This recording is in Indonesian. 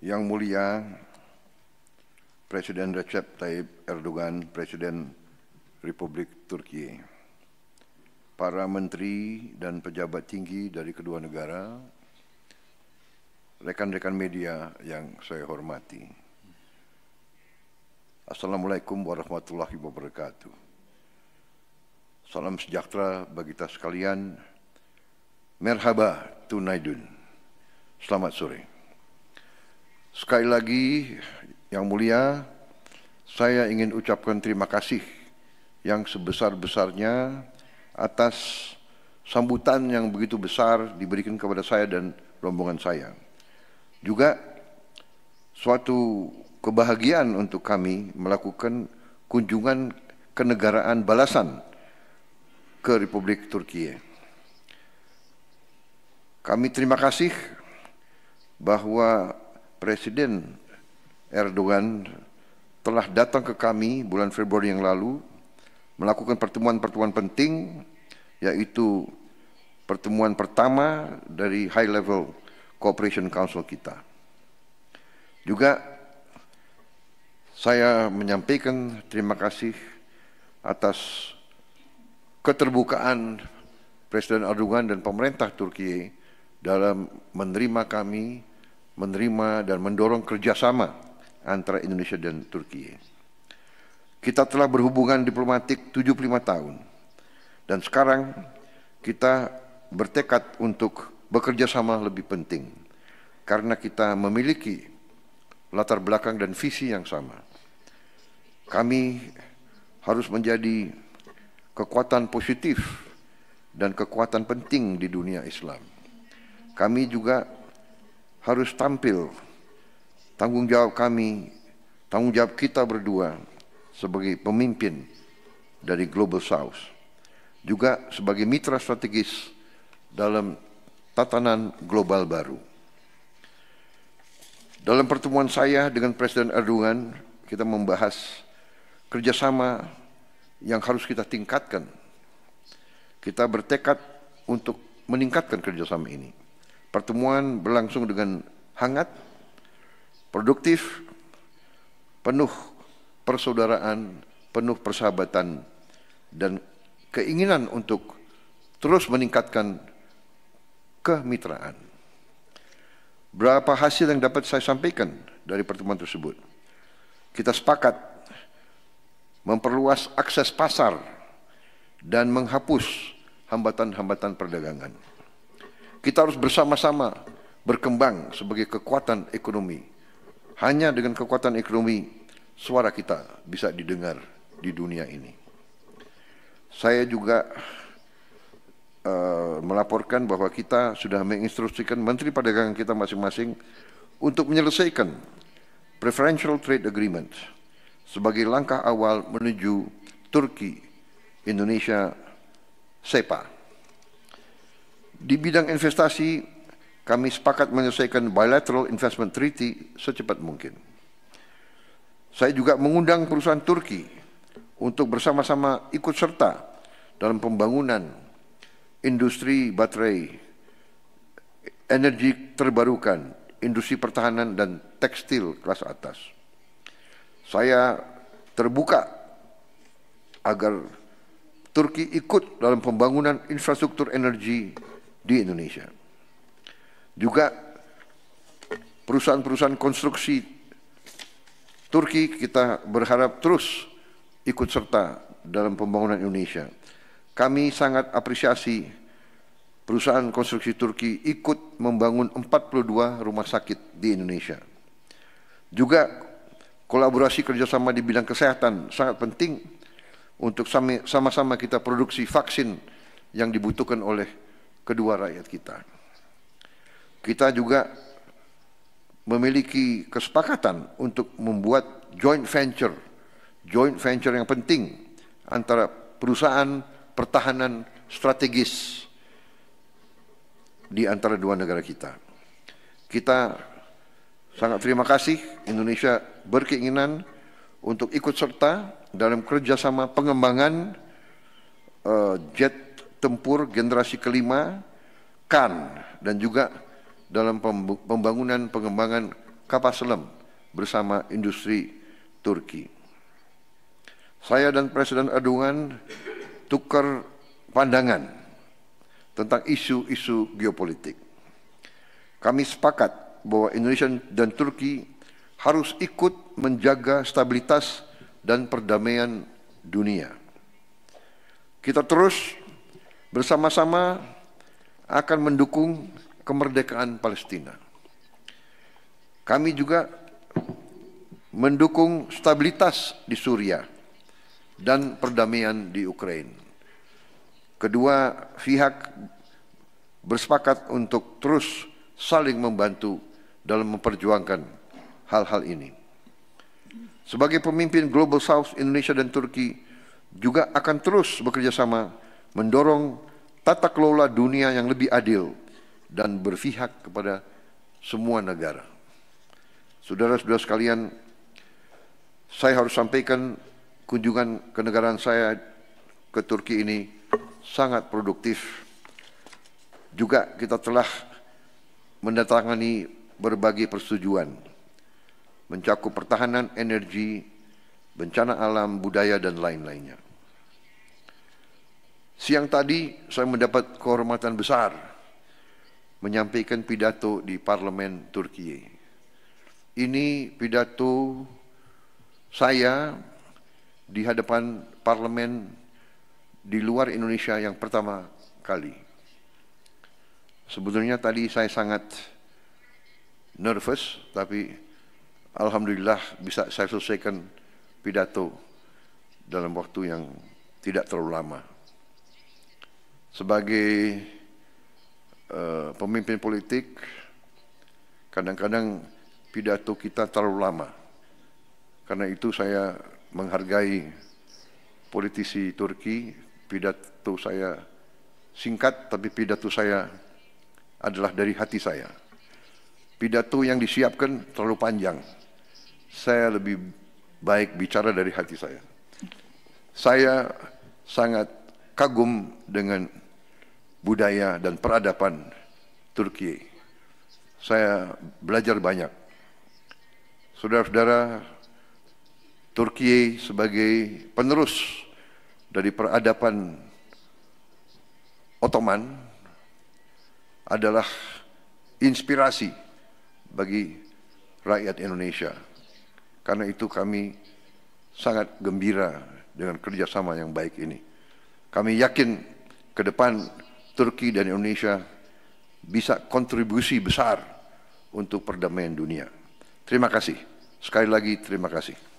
Yang Mulia Presiden Recep Tayyip Erdogan, Presiden Republik Turki, para menteri dan pejabat tinggi dari kedua negara, rekan-rekan media yang saya hormati. Assalamualaikum warahmatullahi wabarakatuh. Salam sejahtera bagi kita sekalian. Merhaba tunaidun. Selamat sore. Sekali lagi, Yang Mulia, saya ingin ucapkan terima kasih yang sebesar-besarnya atas sambutan yang begitu besar diberikan kepada saya dan rombongan saya. Juga suatu kebahagiaan untuk kami melakukan kunjungan kenegaraan balasan ke Republik Turki. Kami terima kasih bahwa Presiden Erdogan telah datang ke kami bulan Februari yang lalu melakukan pertemuan-pertemuan penting, yaitu pertemuan pertama dari High Level Cooperation Council kita. Juga saya menyampaikan terima kasih atas keterbukaan Presiden Erdogan dan pemerintah Turki dalam menerima kami, menerima dan mendorong kerjasama antara Indonesia dan Turki. Kita telah berhubungan diplomatik 75 tahun dan sekarang kita bertekad untuk bekerja sama lebih penting karena kita memiliki latar belakang dan visi yang sama. Kami harus menjadi kekuatan positif dan kekuatan penting di dunia Islam. Kami juga harus tampil tanggung jawab kami, tanggung jawab kita berdua sebagai pemimpin dari Global South, juga sebagai mitra strategis dalam tatanan global baru. Dalam pertemuan saya dengan Presiden Erdogan, kita membahas kerjasama yang harus kita tingkatkan. Kita bertekad untuk meningkatkan kerjasama ini. Pertemuan berlangsung dengan hangat, produktif, penuh persaudaraan, penuh persahabatan, dan keinginan untuk terus meningkatkan kemitraan. Berapa hasil yang dapat saya sampaikan dari pertemuan tersebut? Kita sepakat memperluas akses pasar dan menghapus hambatan-hambatan perdagangan. Kita harus bersama-sama berkembang sebagai kekuatan ekonomi. Hanya dengan kekuatan ekonomi, suara kita bisa didengar di dunia ini. Saya juga melaporkan bahwa kita sudah menginstruksikan Menteri Perdagangan kita masing-masing untuk menyelesaikan Preferential Trade Agreement sebagai langkah awal menuju Turki, Indonesia, SEPA. Di bidang investasi, kami sepakat menyelesaikan Bilateral Investment Treaty secepat mungkin. Saya juga mengundang perusahaan Turki untuk bersama-sama ikut serta dalam pembangunan industri baterai, energi terbarukan, industri pertahanan dan tekstil kelas atas. Saya terbuka agar Turki ikut dalam pembangunan infrastruktur energi di Indonesia. Juga perusahaan-perusahaan konstruksi Turki kita berharap terus ikut serta dalam pembangunan Indonesia. Kami sangat apresiasi perusahaan konstruksi Turki ikut membangun 42 rumah sakit di Indonesia. Juga kolaborasi kerjasama di bidang kesehatan sangat penting untuk sama-sama kita produksi vaksin yang dibutuhkan oleh kedua rakyat kita. Kita juga memiliki kesepakatan untuk membuat joint venture yang penting antara perusahaan pertahanan strategis di antara dua negara kita. Kita sangat terima kasih Indonesia berkeinginan untuk ikut serta dalam kerjasama pengembangan jet tempur generasi kelima, KAN, dan juga dalam pengembangan kapal selam bersama industri Turki. Saya dan Presiden Erdogan tukar pandangan tentang isu-isu geopolitik. Kami sepakat bahwa Indonesia dan Turki harus ikut menjaga stabilitas dan perdamaian dunia. Kita terus bersama-sama akan mendukung kemerdekaan Palestina. Kami juga mendukung stabilitas di Suriah dan perdamaian di Ukraina. Kedua pihak bersepakat untuk terus saling membantu dalam memperjuangkan hal-hal ini. Sebagai pemimpin Global South, Indonesia dan Turki juga akan terus bekerja sama mendorong tata kelola dunia yang lebih adil dan berpihak kepada semua negara. Saudara-saudara sekalian, saya harus sampaikan kunjungan kenegaraan saya ke Turki ini sangat produktif. Juga kita telah mendatangani berbagai persetujuan, mencakup pertahanan, energi, bencana alam, budaya, dan lain-lainnya. Siang tadi saya mendapat kehormatan besar menyampaikan pidato di parlemen Turki. Ini pidato saya di hadapan parlemen di luar Indonesia yang pertama kali. Sebetulnya tadi saya sangat nervous, tapi alhamdulillah bisa saya selesaikan pidato dalam waktu yang tidak terlalu lama. Sebagai pemimpin politik, kadang-kadang pidato kita terlalu lama. Karena itu saya menghargai politisi Turki, pidato saya singkat, tapi pidato saya adalah dari hati saya. Pidato yang disiapkan terlalu panjang. Saya lebih baik bicara dari hati saya. Saya sangat kagum dengan budaya dan peradaban Turki. Saya belajar banyak. Saudara-saudara, Turki sebagai penerus dari peradaban Ottoman adalah inspirasi bagi rakyat Indonesia. Karena itu kami sangat gembira dengan kerjasama yang baik ini. Kami yakin ke depan Turki dan Indonesia bisa kontribusi besar untuk perdamaian dunia. Terima kasih. Sekali lagi terima kasih.